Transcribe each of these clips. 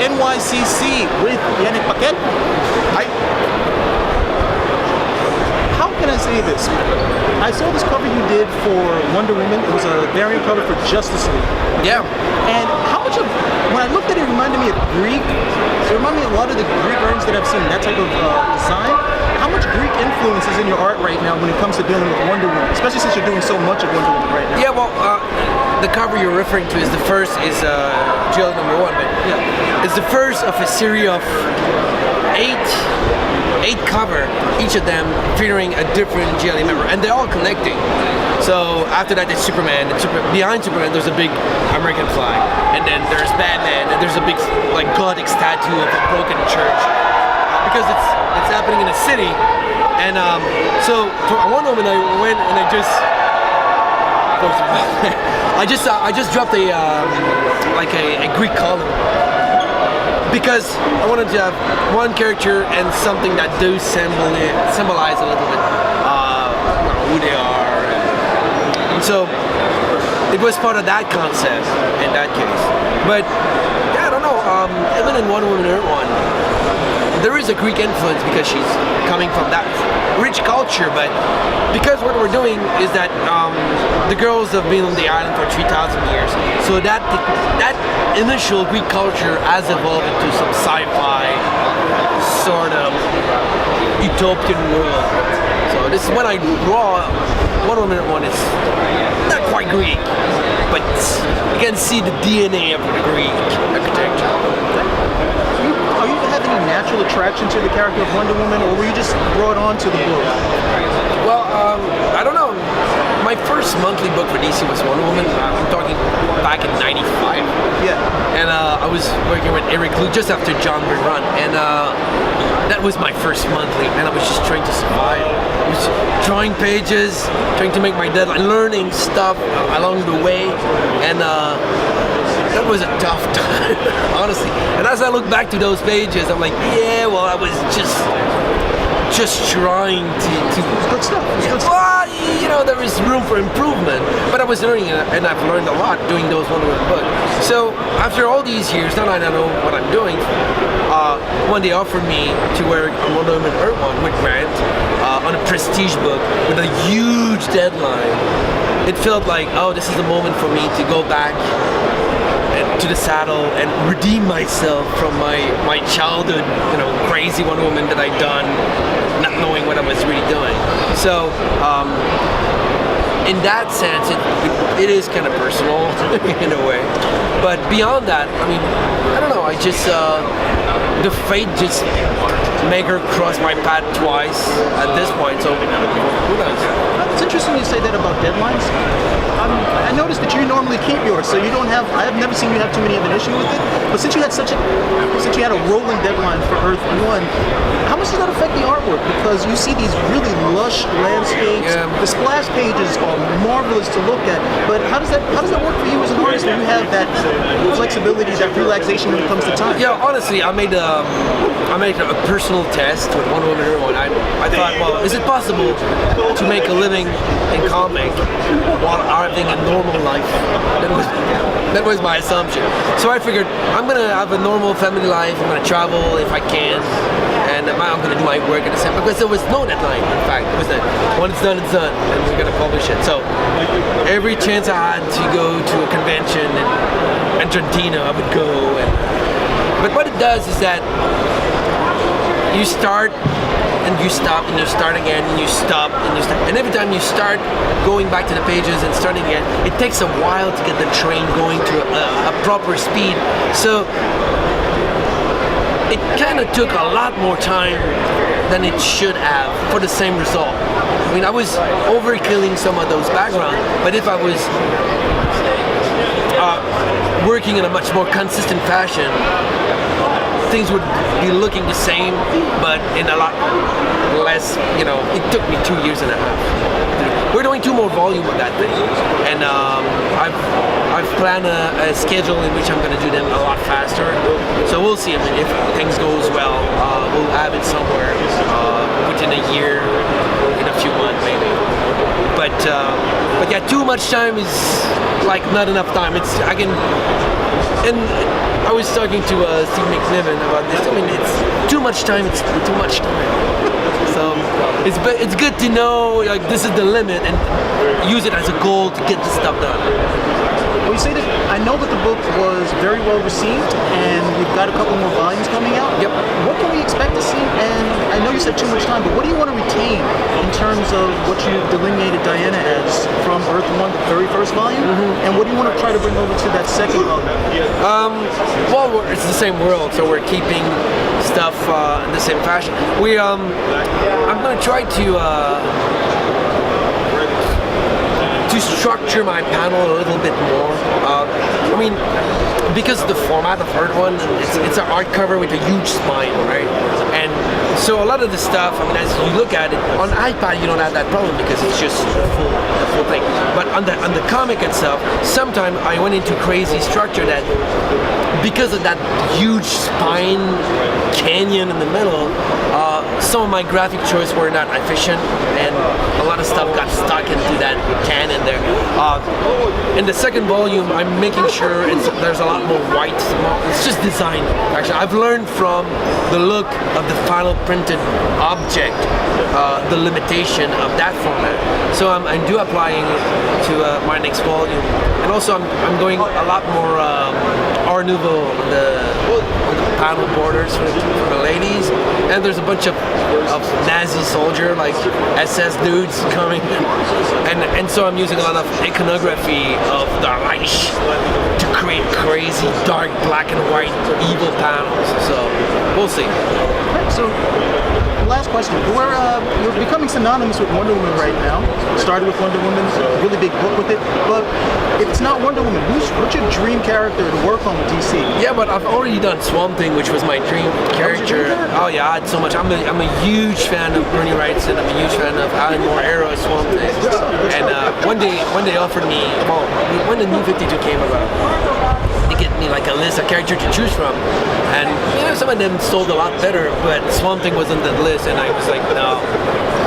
NYCC with Yanick Paquette. How can I say this? I saw this cover you did for Wonder Woman. It was a variant cover for Justice League. Yeah. And how much of, when I looked at it, it reminded me of Greek. It reminded me a lot of the Greek artists that I've seen, that type of design. How much Greek influence is in your art right now when it comes to dealing with Wonder Woman, especially since you're doing so much of Wonder Woman right now? Yeah, well, the cover you're referring to is the first, is GL #1, but Yeah. it's the first of a series of eight cover, each of them featuring a different GLE member, and they're all connecting. So after that, there's Superman, and behind Superman there's a big American flag, and then there's Batman, and there's a big like gothic statue of a broken church, because it's happening in a city. And so for one moment I went and I just dropped a like a Greek column, because I wanted to have one character and something that does symbolize a little bit who they are, and so it was part of that concept in that case. But yeah, I don't know. Even in Wonder Woman Earth 1, there is a Greek influence because she's coming from that rich culture, but because what we're doing is that the girls have been on the island for 3,000 years, so that initial Greek culture has evolved into some sci-fi sort of utopian world. So this is when I draw Wonder Woman 1. It's not quite Greek, but you can see the DNA of the Greek architecture. Are you have any natural attraction to the character of Wonder Woman, or were you just brought on to the book? Well, I don't know. My first monthly book for DC was Wonder Woman. I'm talking back in '95. Yeah. And I was working with Eric Lu just after John Byrne run, and that was my first monthly, and I was just trying to survive. I was drawing pages, trying to make my deadline, learning stuff along the way, and that was a tough time, honestly. And as I look back to those pages, I'm like, yeah, well, I was just trying to Good stuff. well, you know, there is room for improvement, but I was learning, and I've learned a lot doing those Wonder Woman books. So after all these years, now that I know what I'm doing, when they offered me to work on Wonder Woman Earth 1 with Grant on a prestige book with a huge deadline, it felt like, oh, this is the moment for me to go back to the saddle and redeem myself from my childhood, you know, crazy Wonder Woman that I'd done, not knowing what I was really doing. So in that sense, it is kind of personal in a way. But beyond that, I mean, I don't know. I just the fate just made her cross my path twice at this point. So who knows? It's interesting you say that about deadlines. I noticed that you normally keep yours, so you don't have. I have never seen you have too many of an issue with it. But since you had a rolling deadline for Earth 1, how much does that affect the artwork? Because you see these really lush landscapes. Yeah. The splash pages are marvelous to look at. But how does that work for you as an artist when you have that flexibility, that relaxation when it comes to time? Yeah, honestly, I made a personal test with Wonder Woman Earth 1. I thought, well, is it possible to make a living in comic while having a normal life? That was my assumption. So I figured I'm gonna have a normal family life. I'm gonna travel if I can, and I'm gonna do my work at the same, because there was no deadline. In fact, it was that when it's done, and we're gonna publish it. So every chance I had to go to a convention in Argentina, I would go. But what it does is that you start and you stop and you start again and you stop and you stop, and every time you start going back to the pages and starting again, it takes a while to get the train going to a proper speed. So it kind of took a lot more time than it should have for the same result. I mean, I was overkilling some of those backgrounds, but if I was working in a much more consistent fashion, things would be looking the same, but in a lot less, you know, it took me 2 years and a half. We're doing 2 more volumes of that thing, and I've planned a schedule in which I'm going to do them a lot faster. So we'll see. I mean, if things goes well, we'll have it somewhere within a year, in a few months maybe. But yeah, too much time is like not enough time. And I was talking to Steve McNiven about this. I mean, it's too much time. It's too much time. So it's good to know like this is the limit and use it as a goal to get the stuff done. Well, you say that I know that the book was very well received, and we've got a couple more volumes coming out. Yep. What can we expect to see? And I know you said too much time, but what do you want to retain in terms of what you delineated Diana as from Earth 1, the very first volume? And what do you want to try to bring over to that second volume? Well, it's the same world, so we're keeping stuff in the same fashion. I'm going to try to structure my panel a little bit more. I mean, because the format of Earth 1, it's an art cover with a huge spine, right? And so a lot of the stuff, I mean, as you look at it, on iPad you don't have that problem because it's just the full thing. But on the comic itself, sometimes I went into crazy structure that, because of that huge spine canyon in the middle, some of my graphic choices were not efficient, and a lot of stuff got stuck into that canyon there. In the second volume, I'm making sure there's a lot more white. It's just design. Actually, I've learned from the look of the final printed object, the limitation of that format. So I'm applying it to my next volume, and also I'm going a lot more Art Nouveau on the panel borders for the ladies, and there's a bunch of Nazi soldier like SS dudes coming, and so I'm using a lot of iconography of the Reich to create crazy dark black and white evil panels. So we'll see. So, last question. You're becoming synonymous with Wonder Woman right now. Started with Wonder Woman, a really big book with it. But if it's not Wonder Woman, what's your dream character to work on with DC? Yeah, but I've already done Swamp Thing, which was my dream character. Oh yeah, I had so much. I'm a huge fan of Bernie Wrightson. I'm a huge fan of Alan Moore era Swamp Thing. And one day offered me, well, when the New 52 came about, they get me like a list of characters to choose from, and you know, some of them sold a lot better, but Swamp Thing was on the list, and I was like, no,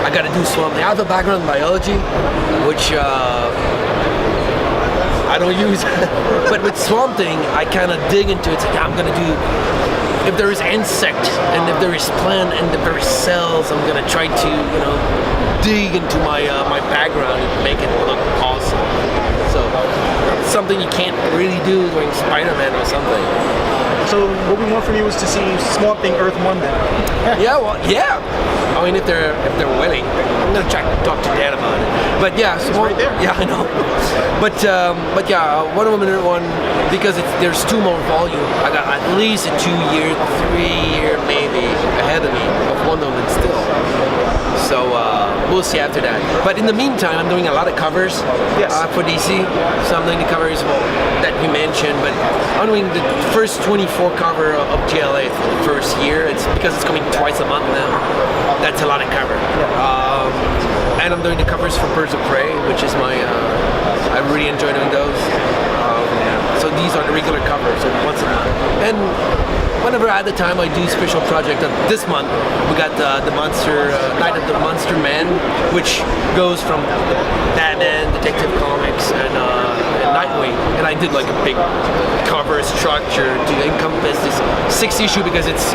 I gotta do Swamp Thing. I have a background in biology, which I don't use, but with Swamp Thing, I kind of dig into it. It's like, I'm gonna do, if there is insect, and if there is plant, and if there is cells, I'm gonna try to, you know, dig into my background and make it look awesome. So, something you can't really do during Spider-Man or something. So what we want from you is to see Swamp Thing Earth 1 then. Yeah, well, yeah. I mean, if they're willing, I'm gonna try to talk to Dan about it. But yeah, it's right there. Yeah, I know. But yeah, Wonder Woman Earth 1, because there's 2 more volumes. I got at least a 2-year, 3-year maybe ahead of me of Wonder Woman still. So we'll see after that. But in the meantime, I'm doing a lot of covers for DC. So I'm doing the covers that you mentioned, but I'm doing the first 24 cover of GLA for the first year. It's because it's coming twice a month now. That's a lot of cover. And I'm doing the covers for Birds of Prey, which is my, I really enjoy doing those. So these are the regular covers, so once a month. And whenever I have the time, I do special project. This month, we got the Monster Night of the Monster Man, which goes from Batman, Detective Comics, and Nightwing. And I did like a big cover structure to encompass this 6 issue because it's.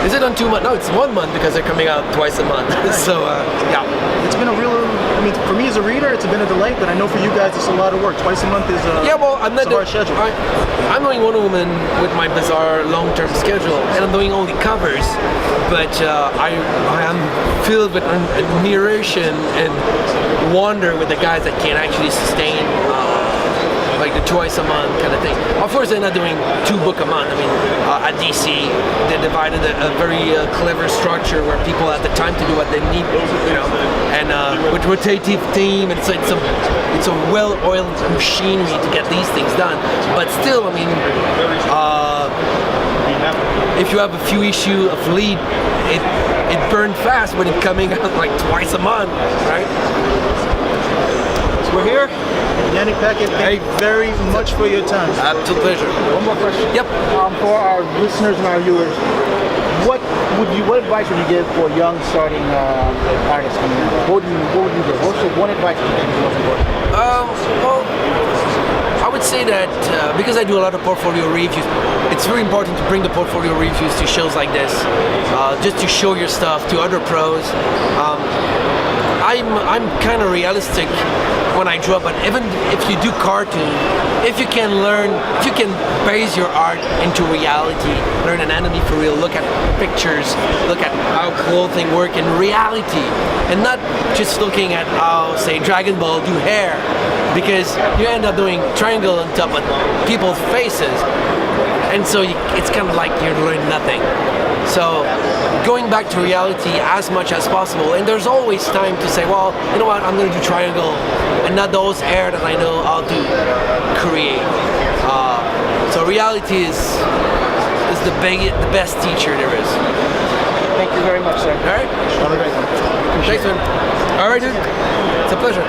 Is it on 2 months? No, it's 1 month because they're coming out twice a month. So yeah, it's been a real. I mean, for me as a reader, it's been a delight. But I know for you guys, it's a lot of work. Twice a month is I'm not a hard schedule. I'm doing Wonder Woman with my bizarre long-term schedule, and I'm doing only covers. But I am filled with admiration and wonder with the guys that can actually sustain. Like the twice a month kind of thing. Of course, they're not doing 2 books a month. I mean, at DC, they divided a very clever structure where people have the time to do what they need, you know, and with rotative team, it's a well-oiled machinery to get these things done. But still, I mean, if you have a few issues of lead, it burned fast when it's coming out like twice a month, right? We're here. Yanick Paquette, thank you very much for your time. Absolute pleasure. One more question. Yep. For our listeners and our viewers, What advice would you give for young starting artists coming out? What would you give? What's the one advice you think is most important? Well, I would say that because I do a lot of portfolio reviews, it's very important to bring the portfolio reviews to shows like this, just to show your stuff to other pros. I'm kind of realistic when I draw, but even if you do cartoon, if you can base your art into reality, learn anatomy for real, look at pictures, look at how clothing work in reality, and not just looking at how, say, Dragon Ball do hair, because you end up doing triangle on top of people's faces, and so it's kind of like you learn nothing. So going back to reality as much as possible, and there's always time to say, well, you know what, I'm going to do triangle and not those hair that I know how to create. So reality is the best teacher there is. Thank you very much, sir. All right. Have a great one. Thanks, man. All right, dude. It's a pleasure.